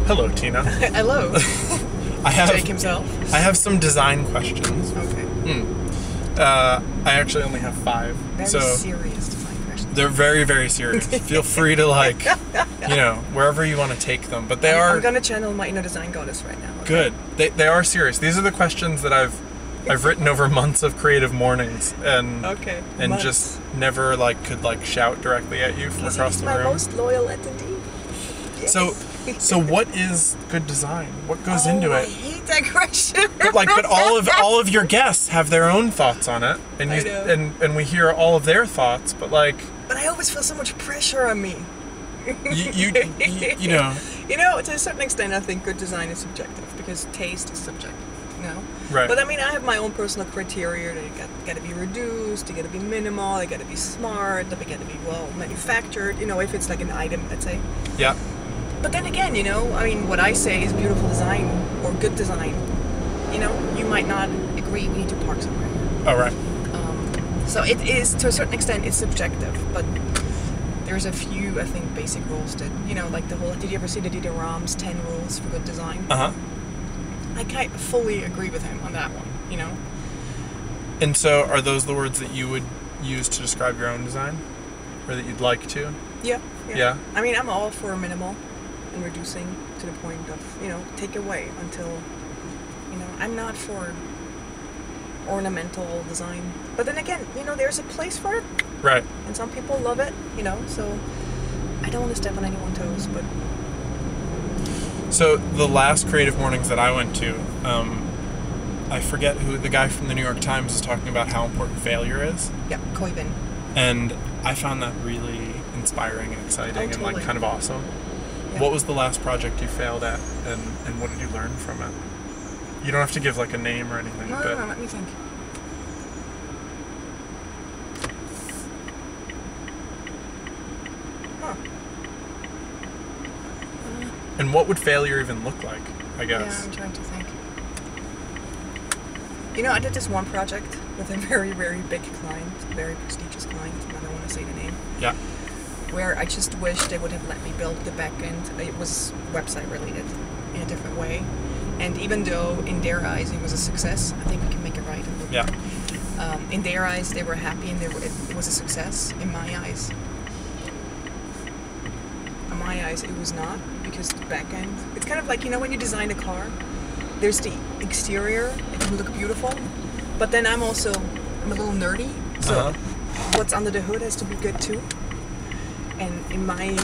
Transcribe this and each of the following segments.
Hello, Tina. Hello. Jake himself. I have some design questions. Okay. I actually only have 5. Very serious design questions. They're very, very serious. Feel free to wherever you want to take them. But I'm gonna channel my inner design goddess right now. Okay? Good. They are serious. These are the questions that I've written over months of creative mornings and months. Just never could shout directly at you from across the room. My most loyal attendee. Yes. So what is good design? What goes into it? I hate that question. But all of your guests have their own thoughts on it, and and we hear all of their thoughts. But I always feel so much pressure on me. You know. To a certain extent, I think good design is subjective because taste is subjective. Right. But I mean, I have my own personal criteria. They got to be reduced. They got to be minimal. They got to be smart. They got to be well manufactured. If it's like an item, let's say. Yeah. But then again, what I say is beautiful design or good design. You might not agree. We need to park somewhere. Oh, right. So it is, to a certain extent, it's subjective. But there's a few, I think, basic rules that, like the whole, did you ever see the Dieter Rams 10 rules for good design? Uh-huh. I fully agree with him on that one, And so are those the words that you would use to describe your own design? Or that you'd like to? Yeah. Yeah? I mean, I'm all for minimal and reducing to the point of, take away until, I'm not for ornamental design. But then again, there's a place for it. Right. And some people love it, so I don't want to step on anyone's toes, but... So the last creative mornings that I went to, I forget who, the guy from the New York Times is talking about how important failure is. Yep, Koiben. And I found that really inspiring and exciting totally. and kind of awesome. Yeah. What was the last project you failed at and what did you learn from it? You don't have to give a name or anything. No, let me think. And what would failure even look like, I guess? Yeah, I'm trying to think. I did this one project with a very, very big client, a very prestigious client, and I don't want to say the name. Yeah. Where I just wish they would have let me build the back end. It was website related in a different way. And even though in their eyes it was a success, I think we can make it right. Yeah. In their eyes, they were happy and it was a success. In my eyes, it was not, because the back end, it's kind of like, when you design a car, there's the exterior, it can look beautiful, but then I'm a little nerdy, so what's under the hood has to be good too. And in my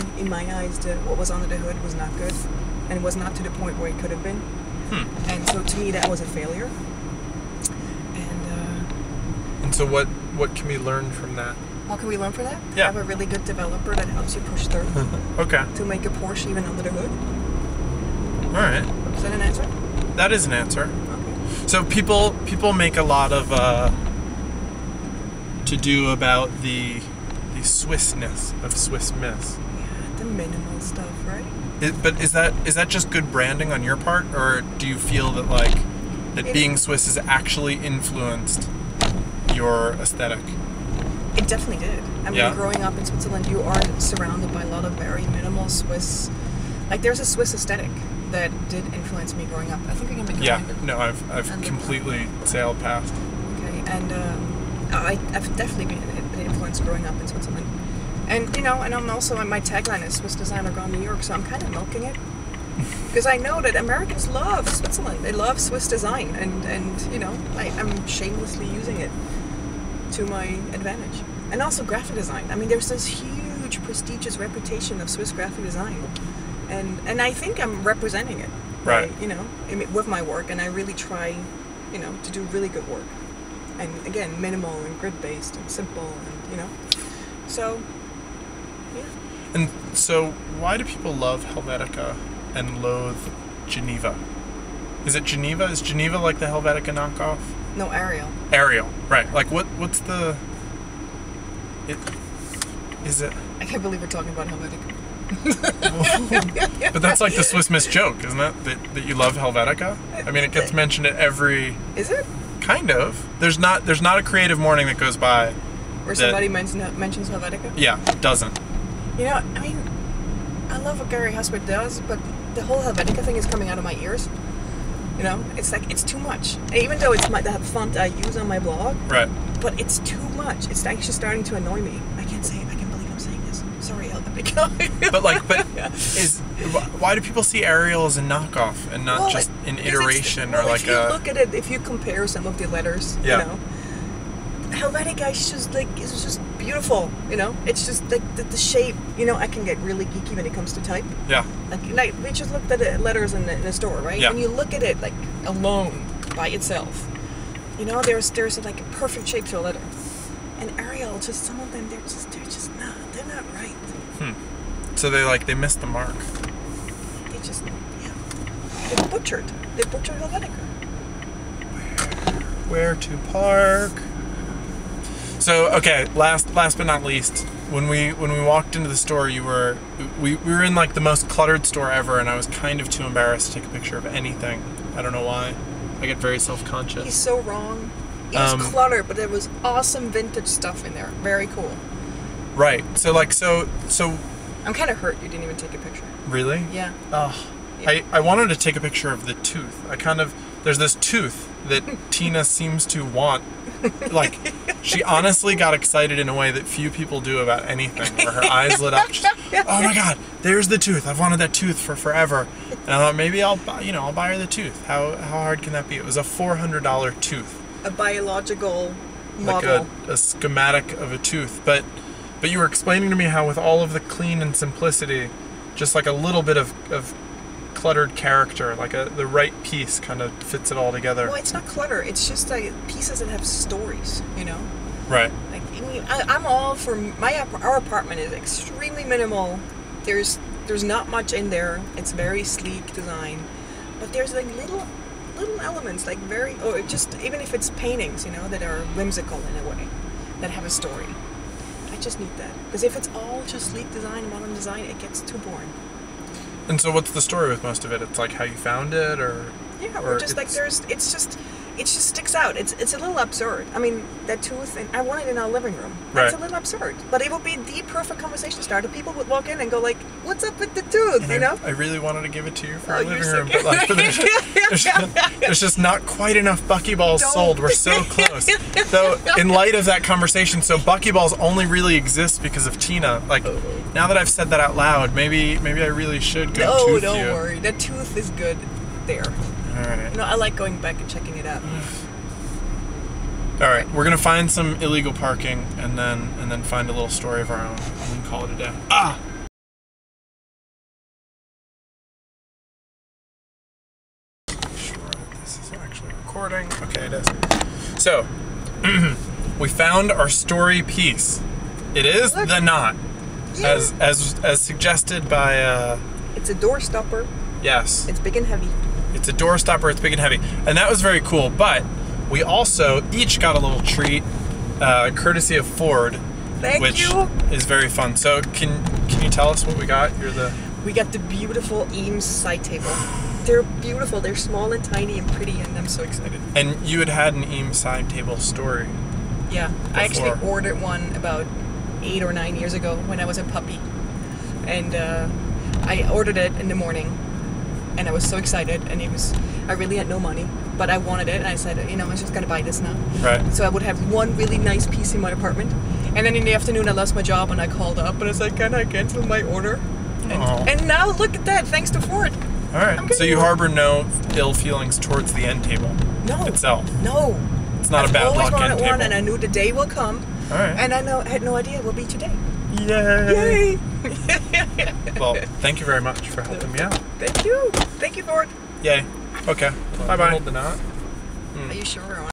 eyes, what was under the hood was not good, and it was not to the point where it could have been. And so to me, that was a failure. And so what can we learn from that? How can we learn from that? Yeah. Have a really good developer that helps you push through. Okay. To make a Porsche even under the hood. All right. Is that an answer? That is an answer. Okay. So people make a lot of to do about the Swissness of Swiss Miss. Yeah, the minimal stuff, right? But is that just good branding on your part, or do you feel that being Swiss has actually influenced your aesthetic? It definitely did. I mean, growing up in Switzerland, you are surrounded by a lot of very minimal Swiss. There's a Swiss aesthetic that did influence me growing up. I think I can make a line. No, I've completely sailed past. Okay, and I've definitely been influenced growing up in Switzerland. And, and I'm also, my tagline is Swiss Designer Gone New York, so I'm kind of milking it. Because I know that Americans love Switzerland. They love Swiss design, and I'm shamelessly using it to my advantage. And also graphic design. I mean, there's this huge, prestigious reputation of Swiss graphic design. And I think I'm representing it. Right. With my work, and I really try, to do really good work. And again, minimal and grid-based and simple, and, so, yeah. And so, why do people love Helvetica and loathe Geneva? Is it Geneva? Is Geneva like the Helvetica knockoff? No, Ariel. Ariel, right. What's the... Is it... I can't believe we're talking about Helvetica. But that's like the Swiss Miss joke, isn't it? That you love Helvetica? I mean, it gets mentioned at every... Is it? Kind of. There's not a creative morning that goes by where somebody mentions Helvetica? Yeah, doesn't. I mean, I love what Gary Husband does, but the whole Helvetica thing is coming out of my ears. You know, it's like, it's too much. Even though it's the font I use on my blog. Right. But it's too much. It's actually starting to annoy me. I can't believe I'm saying this. Sorry, Helvetica. Why do people see Arial as a knockoff and not just an iteration or like if you look at it, if you compare some of the letters, you know, Helvetica is just beautiful, you know. It's just like the shape, you know. I can get really geeky when it comes to type. Yeah. Like we just looked at the letters in the store, right? Yeah. And you look at it like alone by itself, you know. There's like a perfect shape to a letter, and Arial, just some of them, they're not right. So they missed the mark. They just they butchered Helvetica. Where to park? So okay, last but not least, when we walked into the store, we were in like the most cluttered store ever, and I was kind of too embarrassed to take a picture of anything. I don't know why. I get very self-conscious. He's so wrong. It was cluttered, but there was awesome vintage stuff in there. Very cool. Right. So I'm kind of hurt you didn't even take a picture. Really? Yeah. Oh. Yeah. I wanted to take a picture of the tooth. There's this tooth that Tina seems to want. Like, she honestly got excited in a way that few people do about anything, where her eyes lit up. Just, oh my God, there's the tooth. I've wanted that tooth for forever. And I thought maybe I'll buy her the tooth. How hard can that be? It was a $400 tooth. A biological model. Like a schematic of a tooth. But you were explaining to me how with all of the clean and simplicity, just like a little bit of cluttered character, like the right piece kind of fits it all together. Well, it's not clutter. It's just like pieces that have stories, you know? Right. Like, I'm all for our apartment is extremely minimal. There's not much in there. It's very sleek design, but there's like little elements, like or just even if it's paintings, you know, that are whimsical in a way, that have a story. I just need that, because if it's all just sleek design, modern design, it gets too boring. And so what's the story with most of it? It's like how you found it, or just like it just sticks out. It's a little absurd. I mean, that tooth, and I want it in our living room. Right. It's a little absurd, but it would be the perfect conversation starter. People would walk in and go like, "What's up with the tooth?" You know. I really wanted to give it to you for our living room, but like, there's just not quite enough buckyballs sold. We're so close. So in light of that conversation, so buckyballs only really exist because of Tina. Like, now that I've said that out loud, maybe I really should go tooth don't you. worry. That tooth is good there. All right. You know, I like going back and checking it out. All right, we're gonna find some illegal parking and then find a little story of our own and then call it a day. Ah. Sure that this is actually recording. Okay, it is. So, we found our story piece. It is the knot, as suggested by. It's a door stopper. Yes. It's big and heavy. It's a door stopper. It's big and heavy, and that was very cool. But we also each got a little treat, courtesy of Ford, which is very fun. So can you tell us what we got? We got the beautiful Eames side table. They're beautiful. They're small and tiny and pretty, and I'm so excited. And you had an Eames side table story. Yeah, before. I actually ordered one about 8 or 9 years ago when I was a puppy, and I ordered it in the morning. And I was so excited, and I really had no money, but I wanted it, and I said, you know, I just gotta buy this now. Right. So I would have one really nice piece in my apartment, and then in the afternoon I lost my job, and I called up, and I said, can I cancel my order? And now look at that, thanks to Ford. All right, so you harbor no ill feelings towards the end table itself? No. It's not a bad luck end table? I've always wanted one, and I knew the day will come, all right. And I had no idea it would be today. Yay! Well, thank you very much for helping me out. Thank you. Thank you, Ford. Yay. Okay. Bye-bye. Hold the knot. Are you sure?